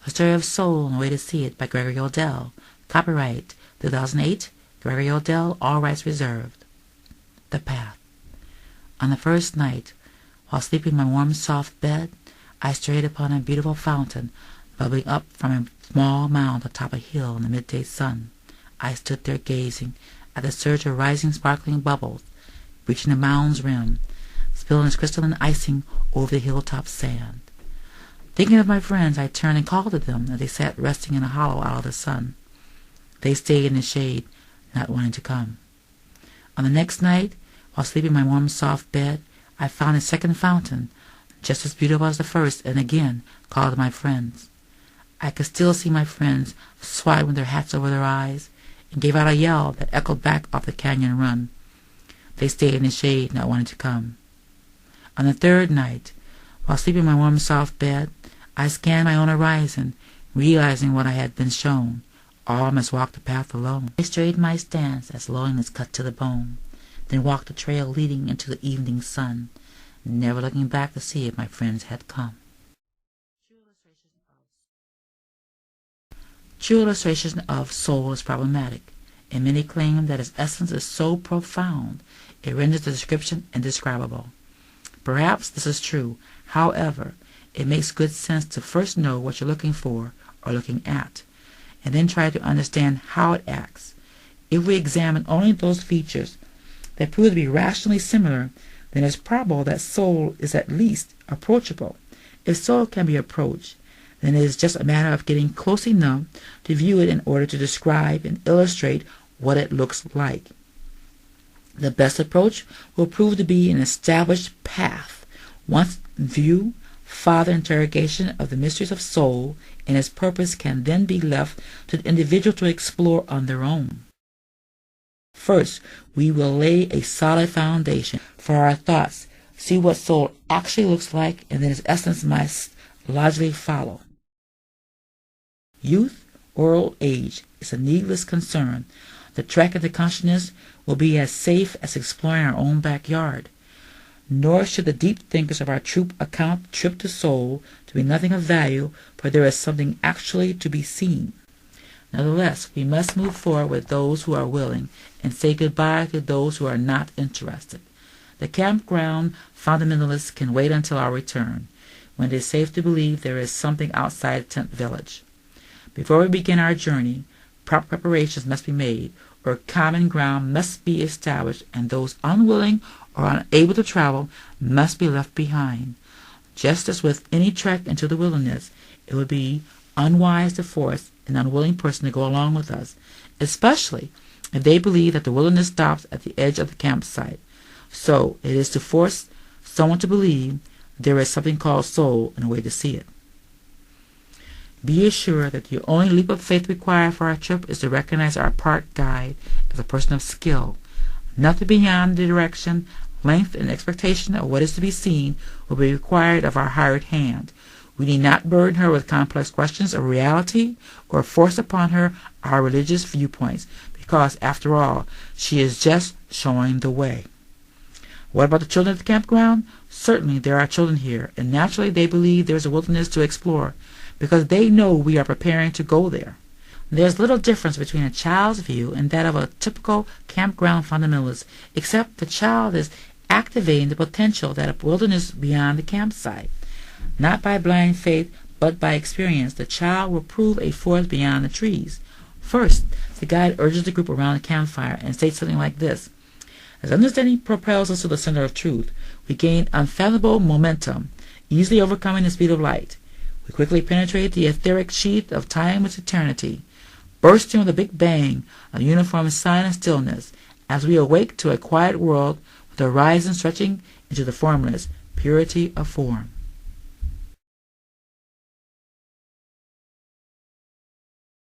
A Story of Soul and a Way to See It by Gregory Odell. Copyright 2008, Gregory Odell, all rights reserved. The Path. On the first night, while sleeping in my warm, soft bed, I strayed upon a beautiful fountain bubbling up from a small mound atop a hill in the midday sun. I stood there gazing at the surge of rising sparkling bubbles, reaching the mound's rim, spilling its crystalline icing over the hilltop sand. Thinking of my friends, I turned and called to them as they sat resting in a hollow out of the sun. They stayed in the shade, not wanting to come. On the next night, while sleeping in my warm, soft bed, I found a second fountain, just as beautiful as the first, and again called to my friends. I could still see my friends swaying with their hats over their eyes, and gave out a yell that echoed back off the canyon run. They stayed in the shade, not wanting to come. On the third night, while sleeping in my warm, soft bed, I scanned my own horizon, realizing what I had been shown. All must walk the path alone. I straightened my stance as loneliness cut to the bone, then walked the trail leading into the evening sun, never looking back to see if my friends had come. True illustration of soul is problematic, and many claim that its essence is so profound it renders the description indescribable. Perhaps this is true. However, it makes good sense to first know what you're looking for or looking at, and then try to understand how it acts. If we examine only those features that prove to be rationally similar, then it's probable that soul is at least approachable. If soul can be approached, then it is just a matter of getting close enough to view it in order to describe and illustrate what it looks like. The best approach will prove to be an established path. Once in view, further interrogation of the mysteries of soul and its purpose can then be left to the individual to explore on their own. First, we will lay a solid foundation for our thoughts, see what soul actually looks like, and then its essence must logically follow. Youth or old age is a needless concern. The trek into consciousness will be as safe as exploring our own backyard. Nor should the deep thinkers of our troop account trip to soul to be nothing of value, for there is something actually to be seen. Nevertheless, we must move forward with those who are willing, and say goodbye to those who are not interested. The campground fundamentalists can wait until our return, when it is safe to believe there is something outside the tent village. Before we begin our journey, proper preparations must be made, or common ground must be established, and those unwilling or unable to travel must be left behind. Just as with any trek into the wilderness, it would be unwise to force an unwilling person to go along with us, especially if they believe that the wilderness stops at the edge of the campsite. So it is to force someone to believe there is something called soul and a way to see it. Be assured that the only leap of faith required for our trip is to recognize our part guide as a person of skill. Nothing beyond the direction, length, and expectation of what is to be seen will be required of our hired hand. We need not burden her with complex questions of reality or force upon her our religious viewpoints, because, after all, she is just showing the way. What about the children at the campground? Certainly there are children here, and naturally they believe there is a wilderness to explore, because they know we are preparing to go there. There is little difference between a child's view and that of a typical campground fundamentalist, except the child is activating the potential that a wilderness beyond the campsite. Not by blind faith, but by experience, the child will prove a forest beyond the trees. First, the guide urges the group around the campfire and states something like this: as understanding propels us to the center of truth, we gain unfathomable momentum, easily overcoming the speed of light. We quickly penetrate the etheric sheath of time with eternity, bursting with a big bang of uniform sun and stillness, as we awake to a quiet world with the horizon stretching into the formless purity of form.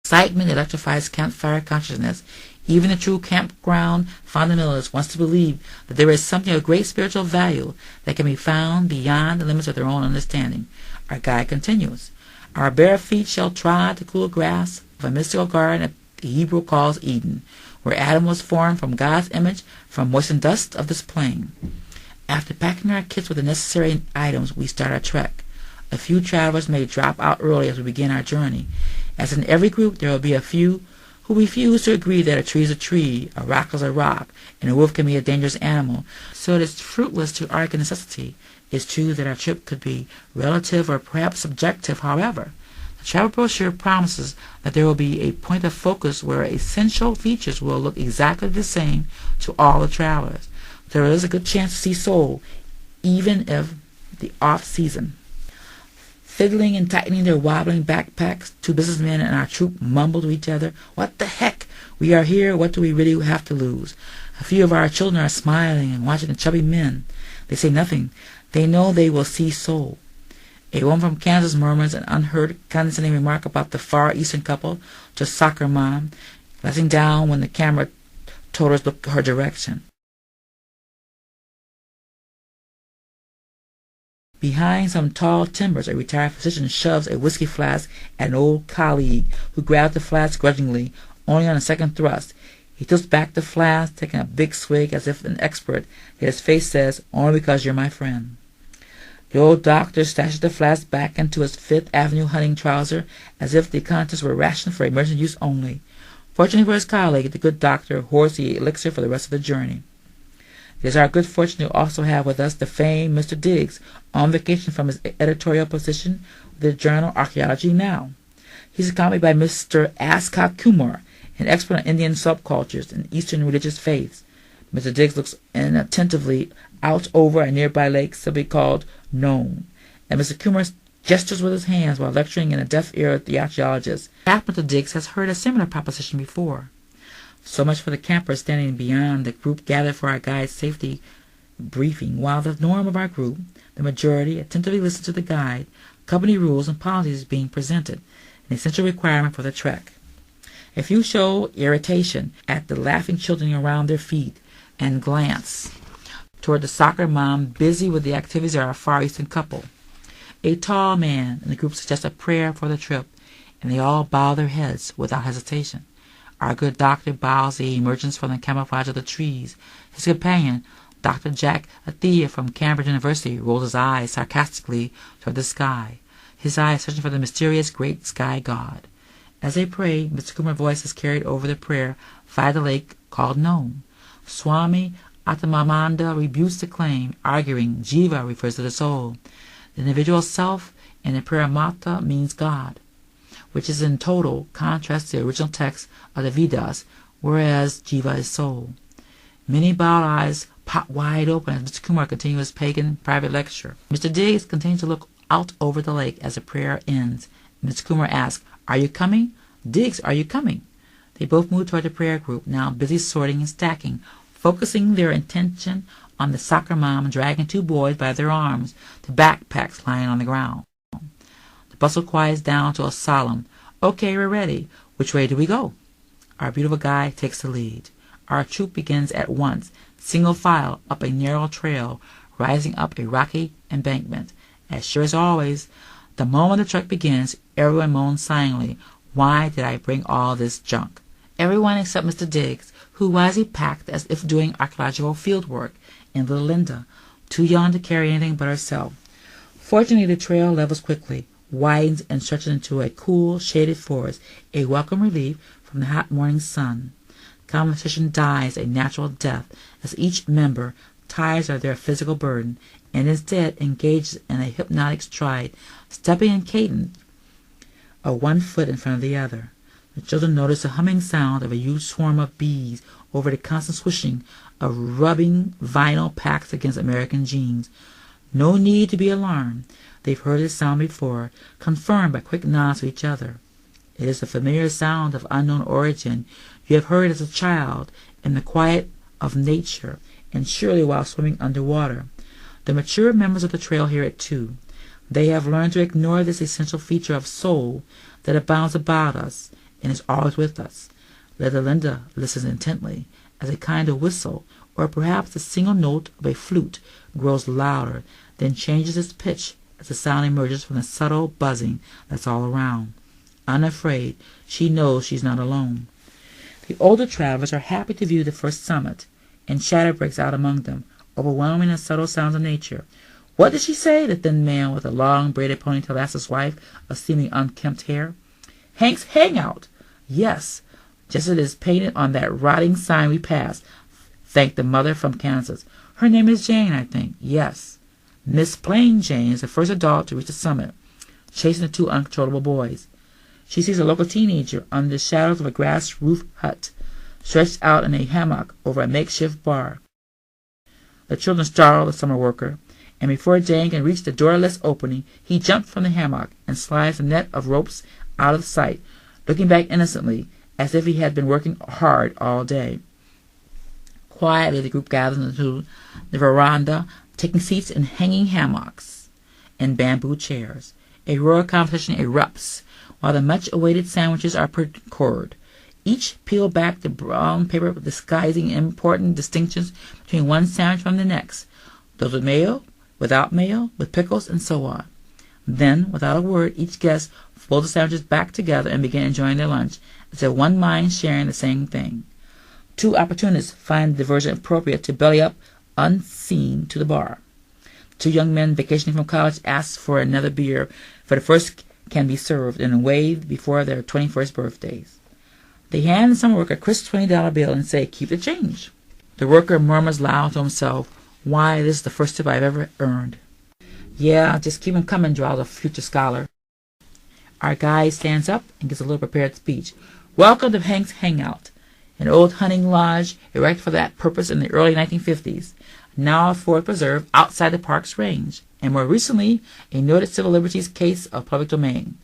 Excitement electrifies campfire consciousness. Even the true campground fundamentalist wants to believe that there is something of great spiritual value that can be found beyond the limits of their own understanding. Our guide continues: our bare feet shall trod the cool grass of a mystical garden that the Hebrew calls Eden, where Adam was formed from God's image from moistened dust of this plain. After packing our kits with the necessary items, we start our trek. A few travelers may drop out early as we begin our journey. As in every group, there will be a few who refuse to agree that a tree is a tree, a rock is a rock, and a wolf can be a dangerous animal, so it is fruitless to argue necessity. It's true that our trip could be relative or perhaps subjective, however. The travel brochure promises that there will be a point of focus where essential features will look exactly the same to all the travelers. There is a good chance to see Seoul, even if the off-season. Fiddling and tightening their wobbling backpacks, two businessmen and our troop mumble to each other, "What the heck? We are here. What do we really have to lose?" A few of our children are smiling and watching the chubby men. They say nothing. They know they will see Seoul. A woman from Kansas murmurs an unheard condescending remark about the Far Eastern couple to a soccer mom, glancing down when the camera toters look her direction. Behind some tall timbers, a retired physician shoves a whiskey flask at an old colleague, who grabs the flask grudgingly, only on a second thrust. He tilts back the flask, taking a big swig as if an expert, yet his face says, "Only because you're my friend." The old doctor stashes the flask back into his Fifth Avenue hunting trouser, as if the contents were rationed for emergency use only. Fortunately for his colleague, the good doctor hoards the elixir for the rest of the journey. It is our good fortune to also have with us the famed Mr. Diggs, on vacation from his editorial position with the journal Archaeology Now. He's accompanied by Mr. Ascot Kumar, an expert on Indian subcultures and Eastern religious faiths. Mr. Diggs looks inattentively out over a nearby lake simply called Nome, and Mr. Kumar gestures with his hands while lecturing in a deaf ear at the archaeologist. Perhaps Mr. Diggs has heard a similar proposition before. So much for the campers standing beyond the group gathered for our guide's safety briefing. While the norm of our group, the majority, attentively listens to the guide, company rules and policies being presented, an essential requirement for the trek. A few show irritation at the laughing children around their feet and glance toward the soccer mom busy with the activities of our Far Eastern couple. A tall man in the group suggests a prayer for the trip, and they all bow their heads without hesitation. Our good doctor bows the emergence from the camouflage of the trees. His companion, Dr. Jack Athea from Cambridge University, rolls his eyes sarcastically toward the sky, his eyes searching for the mysterious great sky god. As they pray, Mr. Kumar's voice is carried over the prayer via the lake called Nome. Swami Atmananda rebukes the claim, arguing Jiva refers to the soul. The individual self in the prayer Mata means God, which is in total contrast to the original text of the Vedas, whereas Jiva is soul. Many bowed eyes pop wide open as Mr. Kumar continues his pagan private lecture. Mr. Diggs continues to look out over the lake as the prayer ends. Mr. Kumar asks, "Are you coming? Diggs, are you coming?" They both move toward the prayer group, now busy sorting and stacking, focusing their attention on the soccer mom dragging two boys by their arms to backpacks lying on the ground. The bustle quiets down to a solemn, "Okay, we're ready. Which way do we go?" Our beautiful guide takes the lead. Our troop begins at once, single file up a narrow trail, rising up a rocky embankment. As sure as always, the moment the trek begins, everyone moans sighingly, "Why did I bring all this junk?" Everyone except Mr. Diggs, who wisely packed as if doing archaeological field work, and little Linda, too young to carry anything but herself. Fortunately, the trail levels quickly, widens and stretches into a cool, shaded forest, a welcome relief from the hot morning sun. Conversation dies a natural death as each member tires of their physical burden and instead engages in a hypnotic stride, stepping in cadence of one foot in front of the other. The children notice the humming sound of a huge swarm of bees over the constant swishing of rubbing vinyl packs against American jeans. No need to be alarmed. They've heard this sound before, confirmed by quick nods to each other. It is a familiar sound of unknown origin. You have heard it as a child, in the quiet of nature, and surely while swimming underwater. The mature members of the trail hear it too. They have learned to ignore this essential feature of soul that abounds about us and is always with us. Little Linda listens intently, as a kind of whistle, or perhaps the single note of a flute, grows louder, then changes its pitch as the sound emerges from the subtle buzzing that's all around. Unafraid, she knows she's not alone. The older travelers are happy to view the first summit, and chatter breaks out among them, overwhelming the subtle sounds of nature. What did she say? The thin man with a long braided ponytail asked his wife of seeming unkempt hair. Hank's hangout. Yes, just as it is painted on that rotting sign we passed, thanked the mother from Kansas. Her name is Jane, I think. Yes. Miss Plain Jane is the first adult to reach the summit, chasing the two uncontrollable boys. She sees a local teenager under the shadows of a grass roof hut, stretched out in a hammock over a makeshift bar. The children startle the summer worker, and before Jane can reach the doorless opening, he jumped from the hammock and slides the net of ropes out of sight, looking back innocently, as if he had been working hard all day. Quietly the group gathers into the veranda, taking seats in hanging hammocks and bamboo chairs. A roaring conversation erupts, while the much-awaited sandwiches are procured. Each peel back the brown paper disguising important distinctions between one sandwich from the next, those with mayo, without mayo, with pickles, and so on. Then, without a word, each guest folds the sandwiches back together and begin enjoying their lunch, as if one mind sharing the same thing. Two opportunists find the diversion appropriate to belly up unseen to the bar. Two young men vacationing from college ask for another beer, for the first can be served and waived before their 21st birthdays. They hand the summer worker a crisp $20 bill and say, "Keep the change." The worker murmurs loud to himself, "Why, this is the first tip I've ever earned." "Yeah, just keep 'em coming," drawls a future scholar. Our guide stands up and gives a little prepared speech. "Welcome to Hank's Hangout, an old hunting lodge erected for that purpose in the early 1950s, now a forest preserve outside the park's range, and more recently a noted civil liberties case of public domain.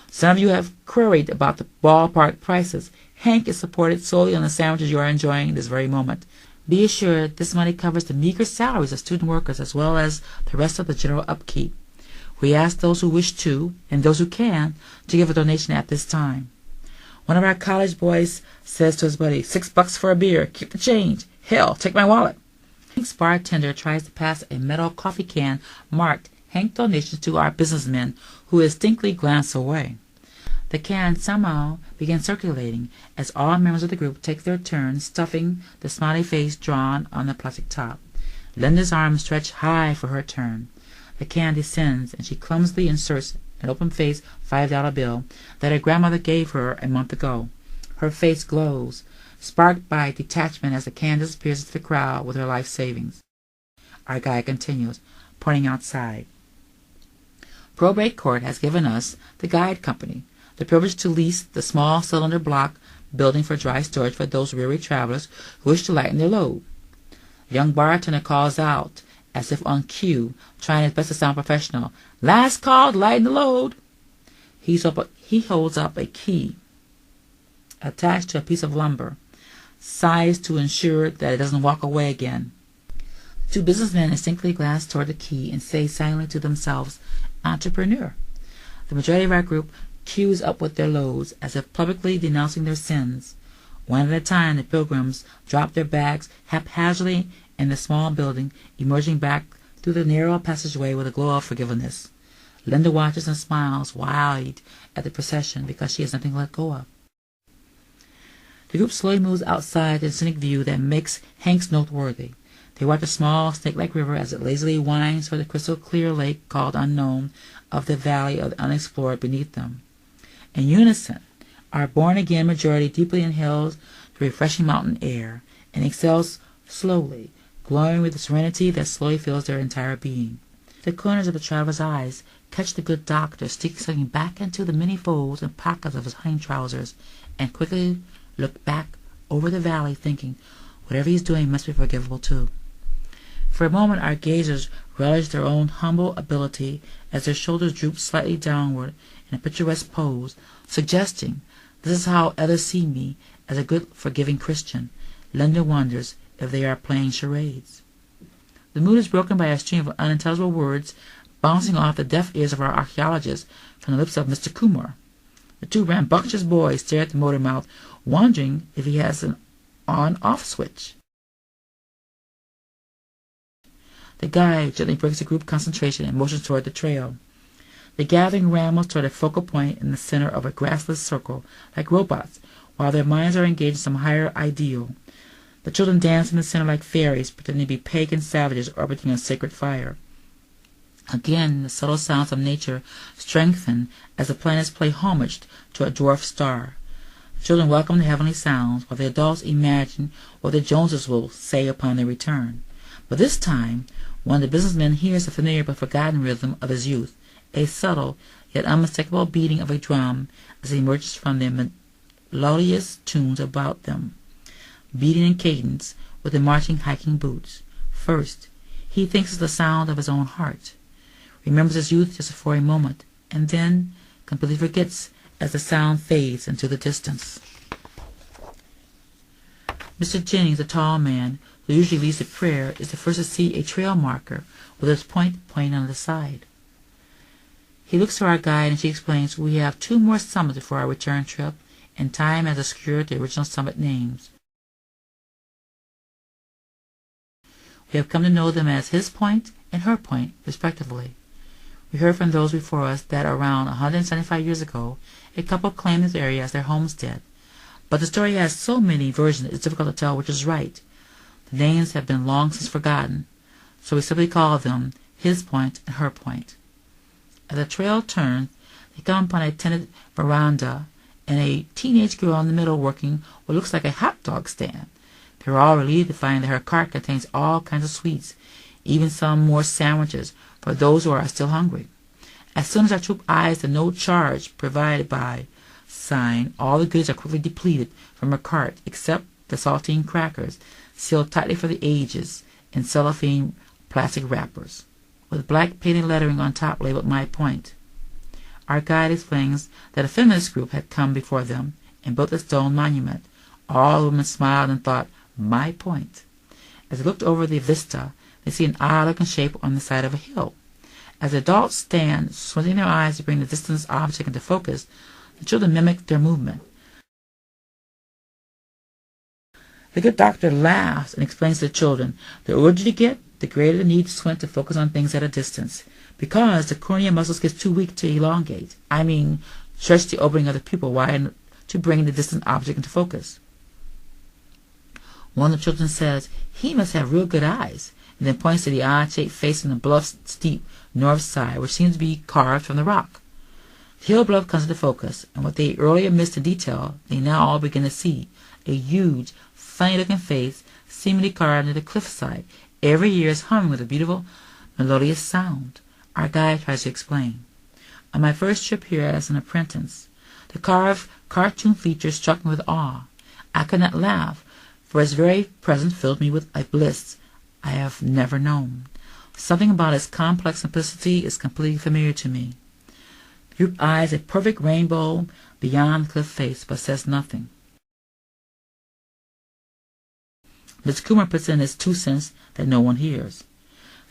Some of you have queried about the ballpark prices. Hank is supported solely on the sandwiches you are enjoying this very moment. Be assured this money covers the meager salaries of student workers as well as the rest of the general upkeep. We ask those who wish to, and those who can, to give a donation at this time." One of our college boys says to his buddy, $6 for a beer. Keep the change. Hell, take my wallet." Hank's bartender tries to pass a metal coffee can marked Hank donations to our businessmen, who distinctly glance away. The can somehow begins circulating as all members of the group take their turn stuffing the smiley face drawn on the plastic top. Linda's arms stretch high for her turn. The can descends, and she clumsily inserts an open-faced $5 bill that her grandmother gave her a month ago. Her face glows, sparked by detachment as the can disappears into the crowd with her life savings. Our guide continues, pointing outside. Probate Court has given us, the guide company, the privilege to lease the small cylinder block building for dry storage for those weary travelers who wish to lighten their load. The young bartender calls out, as if on cue, trying his best to sound professional, "Last call to lighten the load." He holds up a key attached to a piece of lumber, sighs to ensure that it doesn't walk away again. The two businessmen instinctively glance toward the key and say silently to themselves, "Entrepreneur." The majority of our group queues up with their loads, as if publicly denouncing their sins. One at a time, the pilgrims drop their bags haphazardly in the small building, emerging back through the narrow passageway with a glow of forgiveness. Linda watches and smiles, wide at the procession, because she has nothing to let go of. The group slowly moves outside the scenic view that makes Hank's noteworthy. They watch a small, snake-like river as it lazily winds for the crystal-clear lake called Unknown of the valley of the unexplored beneath them. In unison, our born-again majority deeply inhales the refreshing mountain air and exhales slowly, glowing with the serenity that slowly fills their entire being. The corners of the traveler's eyes catch the good doctor sticking back into the many folds and pockets of his hunting trousers, and quickly look back over the valley, thinking, whatever he's doing must be forgivable too. For a moment our gazers relish their own humble ability as their shoulders droop slightly downward in a picturesque pose, suggesting, "This is how others see me, as a good forgiving Christian." Linda wonders if they are playing charades. The mood is broken by a stream of unintelligible words bouncing off the deaf ears of our archaeologists from the lips of Mr. Kumar. The two rambunctious boys stare at the motor mouth, wondering if he has an on-off switch. The guide gently breaks the group concentration and motions toward the trail. The gathering rambles toward a focal point in the center of a grassless circle, like robots, while their minds are engaged in some higher ideal. The children dance in the center like fairies, pretending to be pagan savages orbiting a sacred fire. Again, the subtle sounds of nature strengthen as the planets play homage to a dwarf star. The children welcome the heavenly sounds, while the adults imagine what the Joneses will say upon their return. But this time, one of the businessmen hears the familiar but forgotten rhythm of his youth, a subtle yet unmistakable beating of a drum as he emerges from the melodious tunes about them, beating in cadence with the marching hiking boots. First, he thinks it's the sound of his own heart, remembers his youth just for a moment, and then completely forgets as the sound fades into the distance. Mr. Jennings, a tall man who usually leads the prayer, is the first to see a trail marker with its point pointing on the side. He looks to our guide and she explains, "We have 2 more summits before our return trip, and time has obscured the original summit names. We have come to know them as his point and her point, respectively. We heard from those before us that around 175 years ago, a couple claimed this area as their homestead. But the story has so many versions it's difficult to tell which is right. The names have been long since forgotten, so we simply call them his point and her point." As the trail turns, they come upon a tented veranda and a teenage girl in the middle working what looks like a hot dog stand. They're all relieved to find that her cart contains all kinds of sweets, even some more sandwiches for those who are still hungry. As soon as our troop eyes the "no charge" provided by sign, all the goods are quickly depleted from her cart except the saltine crackers, sealed tightly for the ages in cellophane plastic wrappers, with black painted lettering on top labeled "My Point." Our guide explains that a feminist group had come before them and built a stone monument. All the women smiled and thought, "My point." As they looked over the vista, they see an odd-looking shape on the side of a hill. As the adults stand, squinting their eyes to bring the distant object into focus, the children mimic their movement. The good doctor laughs and explains to the children, the older you get, the greater the need to squint to focus on things at a distance, because the cornea muscles get too weak to elongate. Stretch the opening of the pupil wide to bring the distant object into focus. One of the children says, "He must have real good eyes," and then points to the odd-shaped face on the bluff's steep north side, which seems to be carved from the rock. The hill bluff comes into focus, and what they earlier missed in detail, they now all begin to see. A huge, funny-looking face, seemingly carved into the cliffside, every year is humming with a beautiful, melodious sound. Our guide tries to explain. On my first trip here as an apprentice, the carved cartoon features struck me with awe. I could not laugh, for its very presence filled me with a bliss I have never known. Something about its complex simplicity is completely familiar to me. The group eyes a perfect rainbow beyond the cliff face, but says nothing. Miss Coomer puts in his 2 cents that no one hears.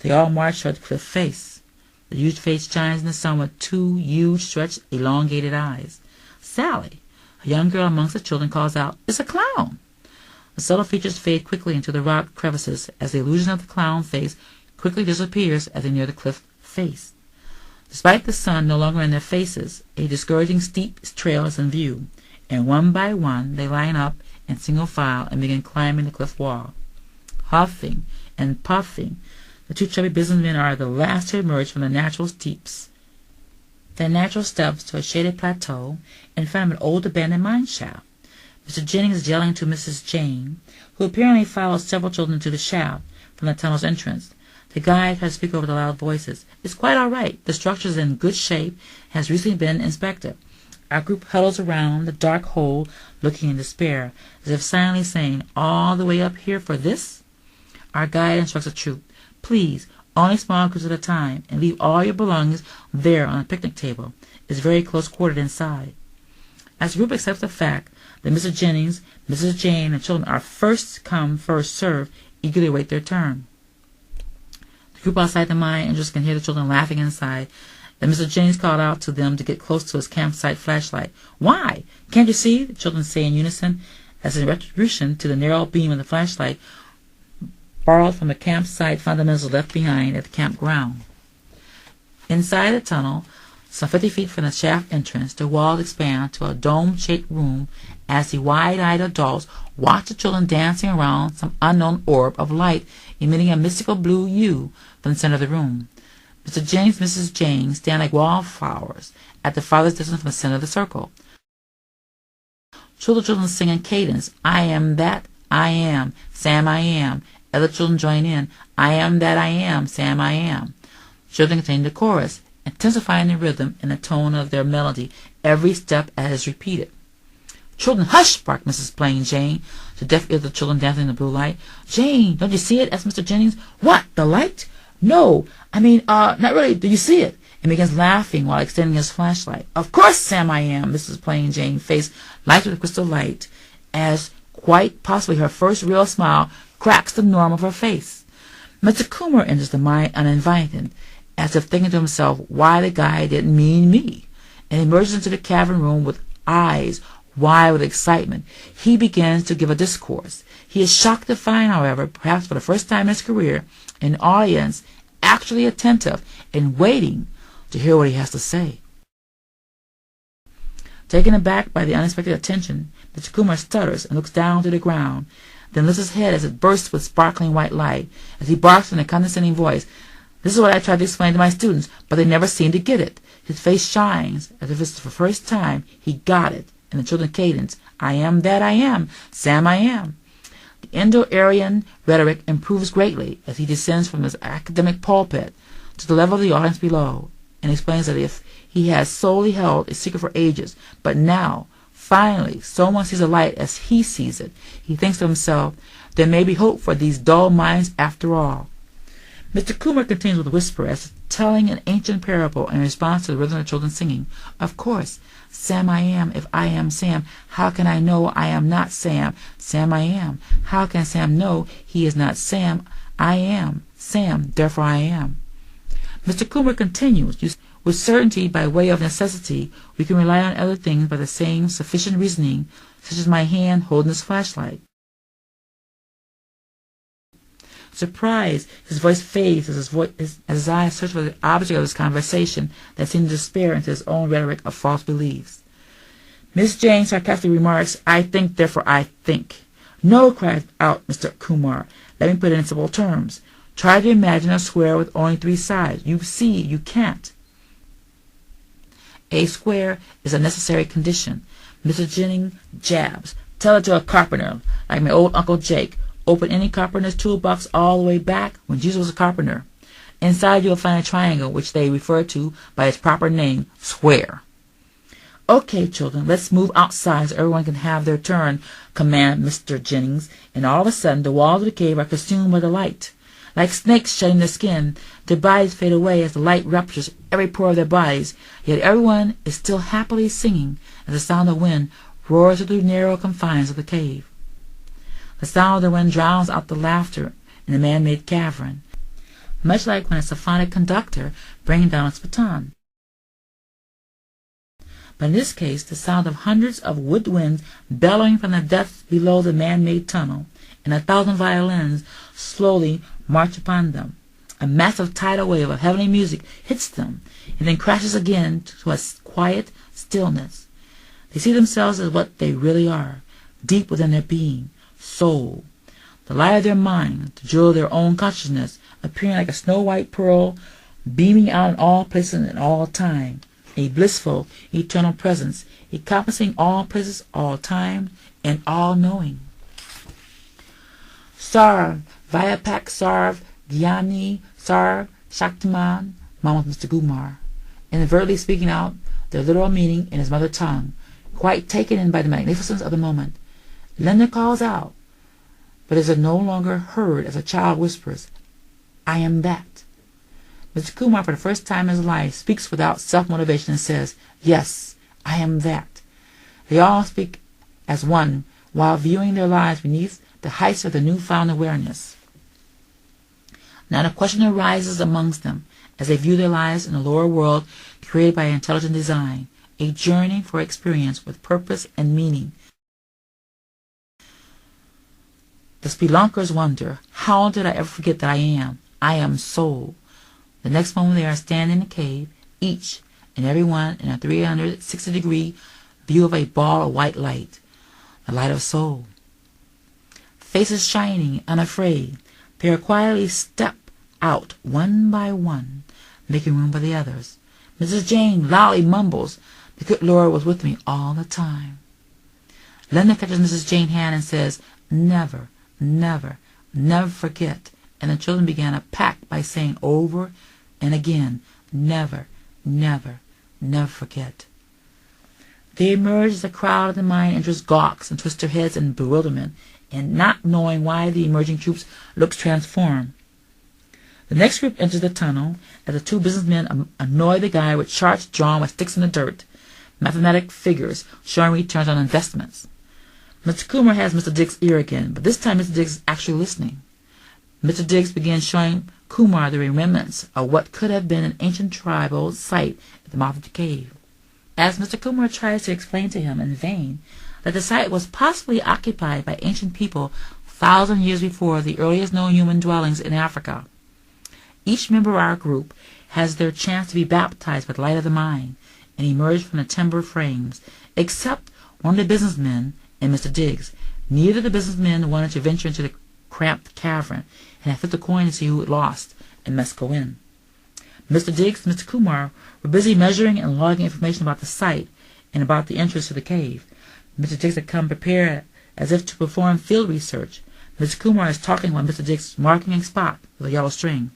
They all march toward the cliff face. The huge face shines in the sun with 2 huge, stretched, elongated eyes. Sally, a young girl amongst the children, calls out, "It's a clown!" The subtle features fade quickly into the rock crevices as the illusion of the clown face quickly disappears as they near the cliff face. Despite the sun no longer in their faces, a discouraging steep trail is in view, and one by one they line up in single file and begin climbing the cliff wall. Huffing and puffing, the 2 chubby businessmen are the last to emerge from the natural steps to a shaded plateau in front of an old abandoned mine shaft. Mr. Jennings is yelling to Mrs. Jane, who apparently follows several children into the shaft from the tunnel's entrance. The guide tries to speak over the loud voices. "It's quite all right. The structure is in good shape, has recently been inspected." Our group huddles around the dark hole, looking in despair, as if silently saying, "All the way up here for this?" Our guide instructs the troop, "Please, only small groups at a time, and leave all your belongings there on a picnic table. It's very close-quartered inside." As the group accepts the fact that Mr. Jennings, Mrs. Jane, and children are first come, first served, eagerly await their turn. The group outside the mine entrance can hear the children laughing inside, and Mr. Jennings called out to them to get close to his campsite flashlight. "Why? Can't you see?" the children say in unison, as in retribution to the narrow beam of the flashlight borrowed from the campsite fundamentals left behind at the campground. Inside the tunnel, some 50 feet from the shaft entrance, the walls expand to a dome-shaped room as the wide-eyed adults watch the children dancing around some unknown orb of light emitting a mystical blue hue from the center of the room. Mr. Jennings and Mrs. Jane stand like wallflowers at the farthest distance from the center of the circle. Children sing in cadence, I am that, I am, Sam I am. Other children join in, I am that I am, Sam I am. Children continue the chorus, intensifying the rhythm and the tone of their melody every step as repeated. Children, hush! Barked Mrs. Plain Jane, to deaf ears of the children dancing in the blue light. Jane, don't you see it? Asked Mr. Jennings. What? The light? No, not really. Do you see it? And begins laughing while extending his flashlight. Of course, Sam, I am. Mrs. Plain Jane face lights with a crystal light, as quite possibly her first real smile cracks the norm of her face. Mr. Coomer enters the mind uninvited, as if thinking to himself why the guy didn't mean me, and emerges into the cavern room with eyes wide with excitement. He begins to give a discourse. He is shocked to find, however, perhaps for the first time in his career, an audience actually attentive and waiting to hear what he has to say. Taken aback by the unexpected attention, Mr. Coomer stutters and looks down to the ground, then lifts his head as it bursts with sparkling white light, as he barks in a condescending voice, This is what I tried to explain to my students, but they never seem to get it. His face shines, as if it's the first time he got it, in the children's cadence, I am that I am, Sam I am. The Indo-Aryan rhetoric improves greatly as he descends from his academic pulpit to the level of the audience below, and explains that if he has solely held a secret for ages, but now, finally, someone sees the light as he sees it, he thinks to himself, there may be hope for these dull minds after all. Mr. Coomer continues with a whisper, as telling an ancient parable in response to the rhythm of the children singing. Of course, Sam I am, if I am Sam, how can I know I am not Sam? Sam I am. How can Sam know he is not Sam? I am Sam, therefore I am. Mr. Coomer continues, with certainty by way of necessity, we can rely on other things by the same sufficient reasoning, such as my hand holding this flashlight. Surprised, his voice fades as his eyes search for the object of his conversation that seemed to despair into his own rhetoric of false beliefs. Miss Jane sarcastically remarks, I think, therefore I think. No, cries out Mr. Coomer. Let me put it in simple terms. Try to imagine a square with only 3 sides. You see, you can't. A square is a necessary condition. Mr. Jennings jabs. Tell it to a carpenter, like my old Uncle Jake. Open any carpenter's toolbox all the way back when Jesus was a carpenter. Inside you will find a triangle, which they refer to by its proper name, square. Okay, children, let's move outside so everyone can have their turn, commanded Mr. Jennings, and all of a sudden the walls of the cave are consumed by the light. Like snakes shedding their skin, their bodies fade away as the light ruptures every pore of their bodies, yet everyone is still happily singing as the sound of wind roars through the narrow confines of the cave. The sound of the wind drowns out the laughter in the man-made cavern, much like when a symphonic conductor brings down its baton. But in this case, the sound of hundreds of woodwinds bellowing from the depths below the man-made tunnel, and 1,000 violins slowly march upon them. A massive tidal wave of heavenly music hits them, and then crashes again to a quiet stillness. They see themselves as what they really are, deep within their being, soul, the light of their mind, the jewel of their own consciousness, appearing like a snow-white pearl, beaming out in all places and all time, a blissful, eternal presence, encompassing all places, all time, and all-knowing. Sarv, Vyapak Sarv, Gyani, Sarv, Shaktiman, mumbled Mr. Kumar, inadvertently speaking out their literal meaning in his mother tongue, quite taken in by the magnificence of the moment. Linda calls out, but is no longer heard as a child whispers, I am that. Mr. Kumar, for the first time in his life, speaks without self-motivation and says, yes, I am that. They all speak as one while viewing their lives beneath the heights of the newfound awareness. Not a question arises amongst them as they view their lives in the lower world created by intelligent design, a journey for experience with purpose and meaning. The spelunkers wonder, how did I ever forget that I am soul. The next moment they are standing in the cave, each and every one in a 360-degree view of a ball of white light, the light of soul. Faces shining, unafraid, they are quietly step out one by one, making room for the others. Mrs. Jane loudly mumbles, "The good Lord was with me all the time." Linda catches Mrs. Jane's hand and says, "Never, never, never forget." And the children began a pact by saying over and again, "Never, never, never forget." They emerge as a crowd of the mind enters gawks and twists their heads in bewilderment, and not knowing why the emerging troops looks transformed. The next group enters the tunnel as the two businessmen annoy the guy with charts drawn with sticks in the dirt, mathematic figures showing returns on investments. Mr. Coomer has Mr. Diggs' ear again, but this time Mr. Diggs is actually listening. Mr. Diggs begins showing Kumar the remnants of what could have been an ancient tribal site at the mouth of the cave. As Mr. Kumar tries to explain to him in vain that the site was possibly occupied by ancient people 1,000 years before the earliest known human dwellings in Africa. Each member of our group has their chance to be baptized with the light of the mind and emerge from the timber frames, except one of the businessmen and Mr. Diggs. Neither of the businessmen wanted to venture into the cramped cavern and had flipped a coin to see who had lost and must go in. Mr. Diggs and Mr. Kumar were busy measuring and logging information about the site and about the entrance to the cave. Mr. Diggs had come prepared as if to perform field research. Mr. Kumar is talking while Mr. Diggs is marking a spot with a yellow string.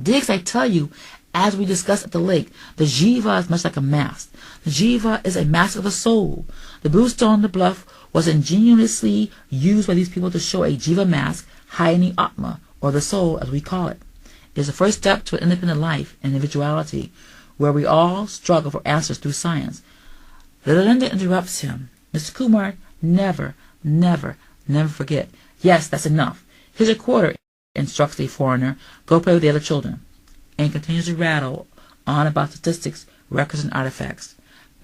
"Diggs, I tell you, as we discussed at the lake, the Jiva is much like a mask. The Jiva is a mask of the soul. The blue stone on the bluff was ingeniously used by these people to show a Jiva mask hiding the Atma, or the soul as we call it. It is the first step to an independent life and individuality, where we all struggle for answers through science." Linda interrupts him. "Mr. Kumar, never, never, never forget." "Yes, that's enough. Here's a quarter," instructs the foreigner. "Go play with the other children," and continues to rattle on about statistics, records, and artifacts.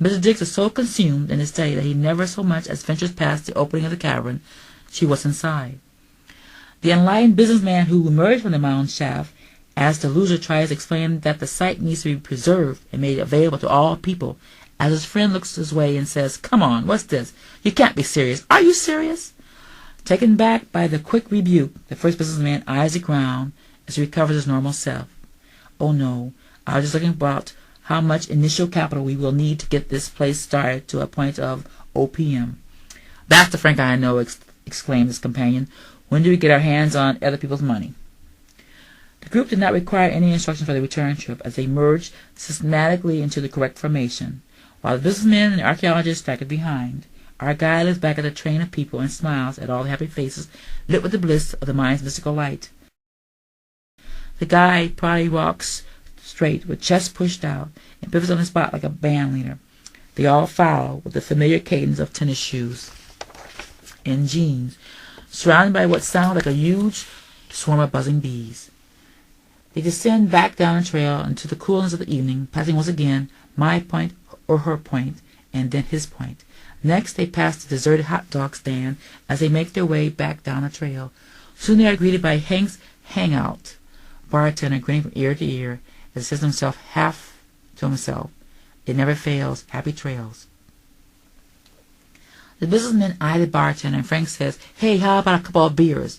Mr. Diggs is so consumed in his study that he never so much as ventures past the opening of the cavern. She was inside. The enlightened businessman who emerged from the mound shaft, as the loser tries to explain that the site needs to be preserved and made available to all people, as his friend looks his way and says, "Come on, what's this? You can't be serious. Are you serious?" Taken back by the quick rebuke, the first businessman eyes the ground as he recovers his normal self. "Oh no, I was just looking about how much initial capital we will need to get this place started to a point of OPM." "That's the Frank I know," exclaimed his companion. "When do we get our hands on other people's money?" The group did not require any instructions for the return trip as they merged systematically into the correct formation, while the businessmen and the archaeologists staggered behind. Our guide looks back at the train of people and smiles at all the happy faces lit with the bliss of the mind's mystical light. The guide proudly walks straight with chest pushed out and pivots on the spot like a band leader. They all follow with the familiar cadence of tennis shoes and jeans, surrounded by what sounds like a huge swarm of buzzing bees. They descend back down the trail into the coolness of the evening, passing once again my point or her point, and then his point. Next they pass the deserted hot dog stand as they make their way back down the trail. Soon they are greeted by Hank's hangout, bartender grinning from ear to ear as he says himself half to himself, "It never fails, happy trails." The businessmen eye the bartender and Frank says, "Hey, how about a couple of beers?"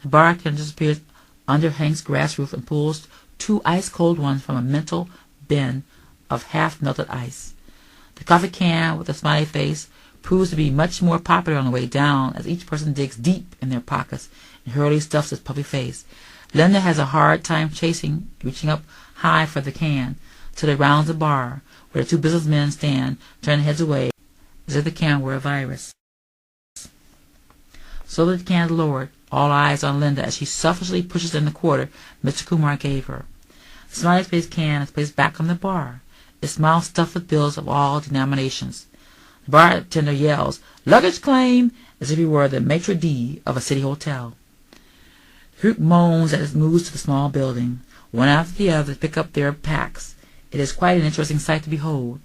The bartender disappears under Hank's grass roof and pulls 2 ice-cold ones from a mental bin of half-melted ice. The coffee can with a smiley face proves to be much more popular on the way down as each person digs deep in their pockets and hurriedly stuffs his puffy face. Linda has a hard time reaching up high for the can, till they round the bar, where the 2 businessmen stand, turning heads away as if the can were a virus. Slowly the can is lowered, all eyes on Linda as she selfishly pushes in the quarter Mr. Kumar gave her. The smiley face can is placed back on the bar, its mouth stuffed with bills of all denominations. The bartender yells, "Luggage claim," as if he were the maitre d' of a city hotel. The group moans as it moves to the small building. One after the other pick up their packs. It is quite an interesting sight to behold.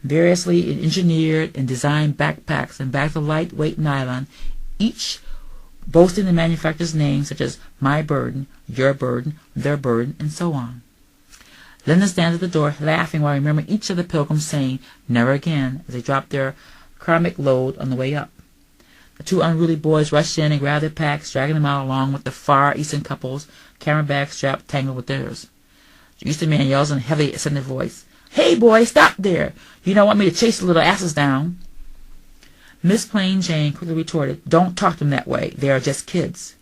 Variously engineered and designed backpacks and bags of light-weight nylon, each boasting the manufacturer's name, such as "My Burden," "Your Burden," "Their Burden," and so on. Linda stands at the door, laughing while remembering each of the pilgrims saying, "Never again," as they drop their karmic load on the way up. The 2 unruly boys rush in and grab their packs, dragging them out along with the far eastern couple's camera bag strap tangled with theirs. The Eastern man yells in a heavy, ascendant voice, "Hey, boy, stop there! You don't want me to chase the little asses down." Miss Plain Jane quickly retorted, "Don't talk to them that way. They are just kids."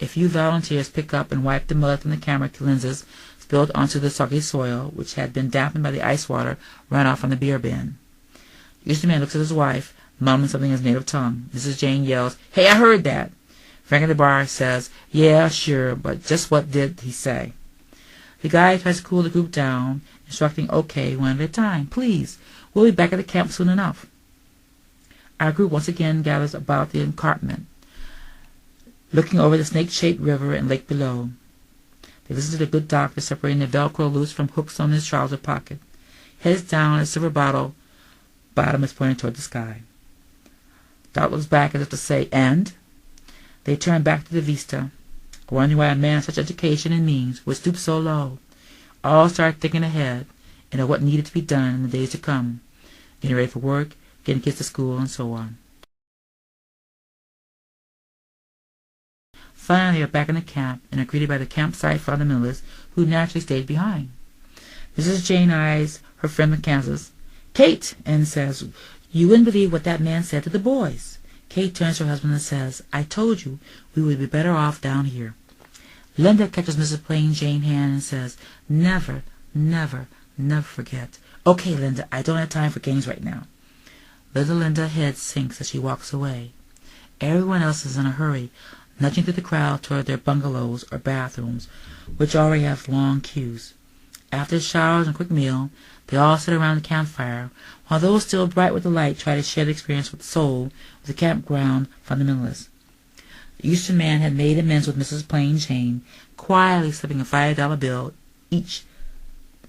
A few volunteers pick up and wipe the mud from the camera lenses spilled onto the soggy soil, which had been dampened by the ice water run off from the beer bin. The Eastern man looks at his wife, mumbling something in his native tongue. Mrs. Jane yells, "Hey, I heard that!" Frank in the bar says, "Yeah, sure, but just what did he say?" The guy tries to cool the group down, instructing, "Okay, one at a time, please. We'll be back at the camp soon enough." Our group once again gathers about the encampment, looking over the snake-shaped river and lake below. They listen to the good doctor separating the Velcro loose from hooks on his trouser pocket. Heads down, his silver bottom is pointed toward the sky. Doc looks back as if to say, "And?" They turn back to the vista, wondering why a man of such education and means would stoop so low. All start thinking ahead and of what needed to be done in the days to come, getting ready for work, getting kids to school, and so on. Finally, they are back in the camp and are greeted by the campsite fundamentalists, who naturally stayed behind. Mrs. Jane eyes her friend from Kansas. "Kate," and says, "you wouldn't believe what that man said to the boys." Kate turns to her husband and says, "I told you we would be better off down here." Linda catches Mrs. Plain Jane's hand and says, "Never, never, never forget." "Okay, Linda, I don't have time for games right now." Linda's head sinks as she walks away. Everyone else is in a hurry, nudging through the crowd toward their bungalows or bathrooms, which already have long queues. After showers and a quick meal, they all sit around the campfire, while those still bright with the light try to share the experience with soul with the campground fundamentalists. The Eastern man had made amends with Mrs. Plain Jane, quietly slipping a $5 bill each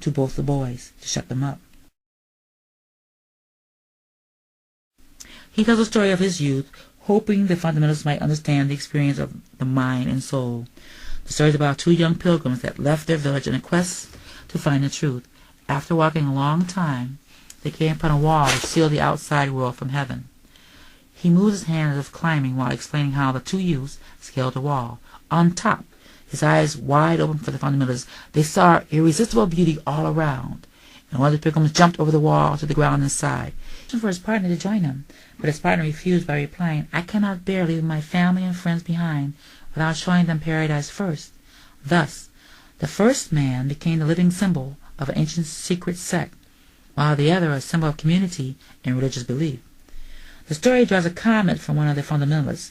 to both the boys to shut them up. He tells the story of his youth, hoping the fundamentalists might understand the experience of the mind and soul. The story is about two young pilgrims that left their village in a quest to find the truth. After walking a long time, they came upon a wall that sealed the outside world from heaven. He moves his hand as if climbing while explaining how the two youths scaled the wall. On top, his eyes wide open for the fundamentalists, they saw irresistible beauty all around, and one of the pilgrims jumped over the wall to the ground inside, for his partner to join him, but his partner refused by replying, "I cannot bear leaving my family and friends behind without showing them paradise first." Thus, the first man became the living symbol of an ancient secret sect, while the other a symbol of community and religious belief. The story draws a comment from one of the fundamentalists.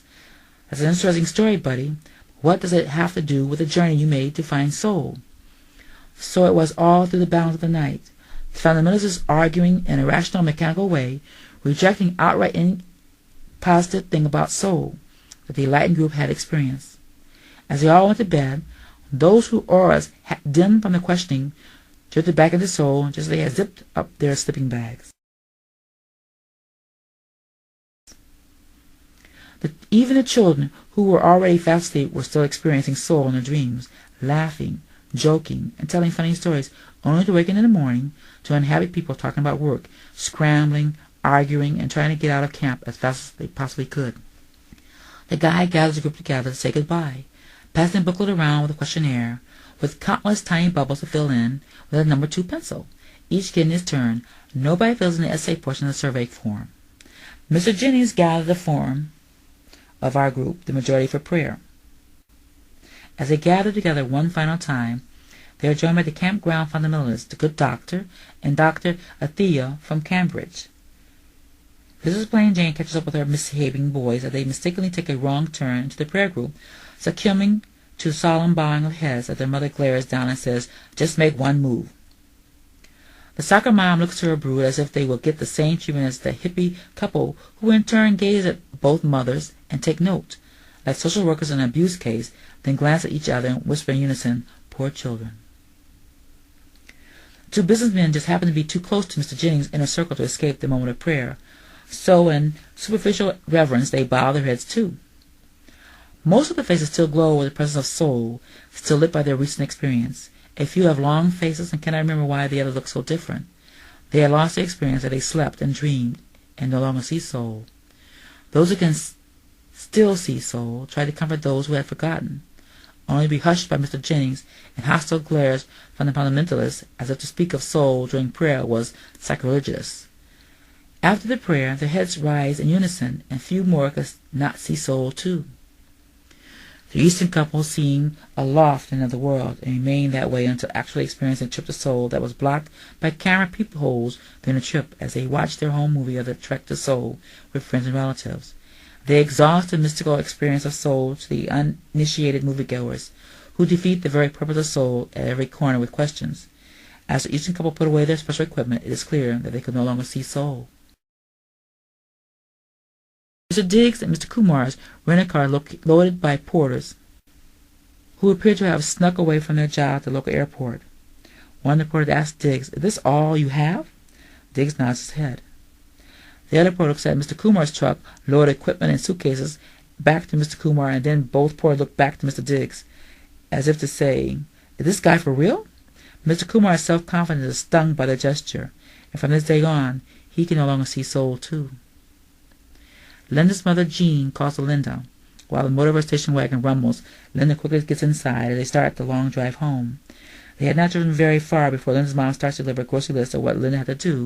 "That's an interesting story, buddy. What does it have to do with the journey you made to find soul?" So it was all through the balance of the night. The fundamentalists arguing in a rational, mechanical way, rejecting outright any positive thing about soul that the enlightened group had experienced. As they all went to bed, those whose auras had dimmed from the questioning drifted back into soul just as they had zipped up their sleeping bags. Even the children who were already fast asleep were still experiencing soul in their dreams, laughing, joking, and telling funny stories, only to waken in the morning to unhappy people talking about work, scrambling, arguing, and trying to get out of camp as fast as they possibly could. The guide gathers the group together to say goodbye, passing the booklet around with a questionnaire, with countless tiny bubbles to fill in with a number 2 pencil. Each getting his turn, nobody fills in the essay portion of the survey form. Mr. Jennings gathered the form of our group, the majority for prayer. As they gather together one final time, they are joined by the campground fundamentalists, the good doctor, and Dr. Athea from Cambridge. Mrs. Plain Jane catches up with her misbehaving boys as they mistakenly take a wrong turn into the prayer group, succumbing to solemn bowing of heads as their mother glares down and says, "Just make one move." The soccer mom looks to her brood as if they will get the same treatment as the hippie couple, who in turn gaze at both mothers and take note, like social workers in an abuse case, then glance at each other and whisper in unison, "Poor children." Two businessmen just happen to be too close to Mr. Jennings' inner circle to escape the moment of prayer, so in superficial reverence they bow their heads too. Most of the faces still glow with the presence of soul, still lit by their recent experience. A few have long faces and cannot remember why the others look so different. They had lost the experience that they slept and dreamed and no longer see soul. Those who can still see soul try to comfort those who had forgotten. only to be hushed by Mr. Jennings and hostile glares from the fundamentalists, as if to speak of soul during prayer was sacrilegious. After the prayer, their heads rise in unison, and few more could not see soul too. The Eastern couple seemed aloft in another world, and remained that way until actually experiencing a trip of soul that was blocked by camera peepholes during the trip as they watched their home movie of the trek to soul with friends and relatives. They exhaust the mystical experience of soul to the uninitiated moviegoers, who defeat the very purpose of soul at every corner with questions. As the Eastern couple put away their special equipment, it is clear that they could no longer see soul. Mr. Diggs and Mr. Kumar's rent-a-car loaded by porters, who appeared to have snuck away from their job at the local airport. One of the porters asked Diggs, "Is this all you have?" Diggs nods his head. The other porter looks at Mr. Kumar's truck, loaded equipment and suitcases, back to Mr. Kumar, and then both porters look back to Mr. Diggs, as if to say, "Is this guy for real?" Mr. Kumar's self-confidence is stung by the gesture, and from this day on, he can no longer see soul too. Linda's mother, Jean, calls to Linda. While the motor of her station wagon rumbles, Linda quickly gets inside as they start the long drive home. They had not driven very far before Linda's mom starts to deliver a grocery list of what Linda had to do.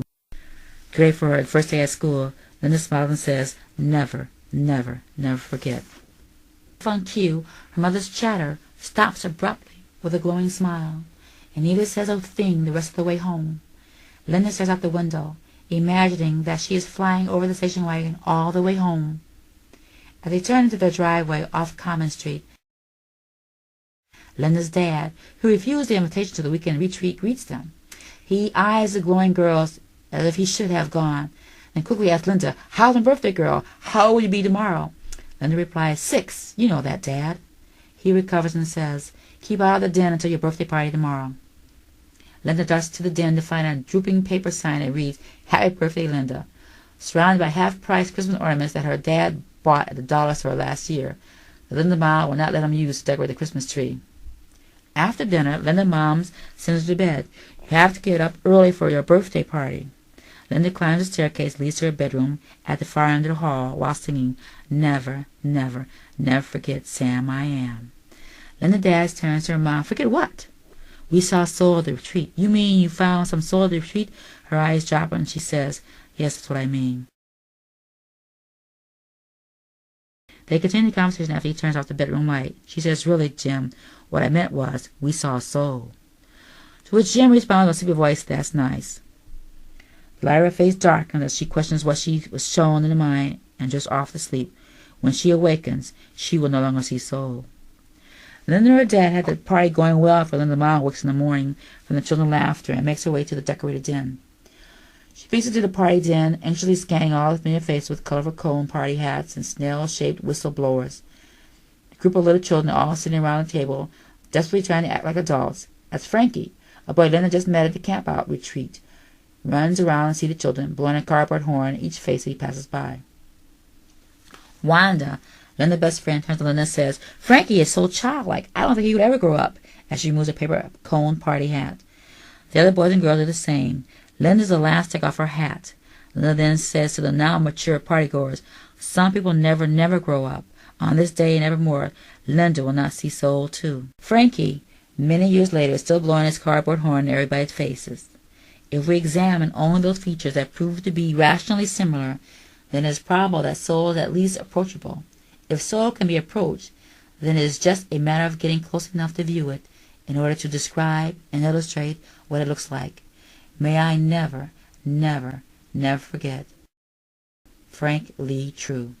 Today for her first day at school, Linda smiles and says, "Never, never, never forget." On cue, her mother's chatter stops abruptly with a glowing smile, and neither says a thing the rest of the way home. Linda stares out the window, imagining that she is flying over the station wagon all the way home. As they turn into their driveway off Common Street, Linda's dad, who refused the invitation to the weekend retreat, greets them. He eyes the glowing girls as if he should have gone, and quickly asks Linda, "How's my birthday, girl? How old will you be tomorrow?" Linda replies, "6. You know that, Dad." He recovers and says, "Keep out of the den until your birthday party tomorrow." Linda darts to the den to find a drooping paper sign that reads, "Happy Birthday, Linda," surrounded by half-price Christmas ornaments that her dad bought at the dollar store last year. The Linda mom will not let him use to decorate the Christmas tree. After dinner, Linda mom sends her to bed. "You have to get up early for your birthday party." Linda climbs the staircase, leads to her bedroom at the far end of the hall while singing, "Never, never, never forget Sam I Am." Linda dad turns to her mom. "Forget what?" "We saw soul at the retreat." "You mean you found some soul at the retreat?" Her eyes drop and she says, "Yes, that's what I mean." They continue the conversation after he turns off the bedroom light. She says, "Really, Jim, what I meant was, we saw soul." To which Jim responds with a sleepy voice, "That's nice." Lyra's face darkens as she questions what she was shown in the mind and drifts off to sleep. When she awakens, she will no longer see soul. Linda and her dad had the party going well for Linda mom wakes in the morning from the children's laughter and makes her way to the decorated den. She makes it to the party den, anxiously scanning all the familiar faces with colorful cone party hats and snail-shaped whistle blowers. A group of little children all sitting around the table, desperately trying to act like adults, as Frankie, a boy Linda just met at the camp-out retreat, runs around and sees the children, blowing a cardboard horn at each face that he passes by. Wanda, Linda's best friend, turns to Linda and says, "Frankie is so childlike. I don't think he would ever grow up," as she removes a paper cone party hat. The other boys and girls do the same. Linda's the last to take off her hat. Linda then says to the now mature partygoers, "Some people never, never grow up. On this day and evermore, Linda will not see soul too." Frankie, many years later, is still blowing his cardboard horn in everybody's faces. If we examine only those features that prove to be rationally similar, then it is probable that soul is at least approachable. If soul can be approached, then it is just a matter of getting close enough to view it in order to describe and illustrate what it looks like. May I never, never, never forget. Frank Lee True.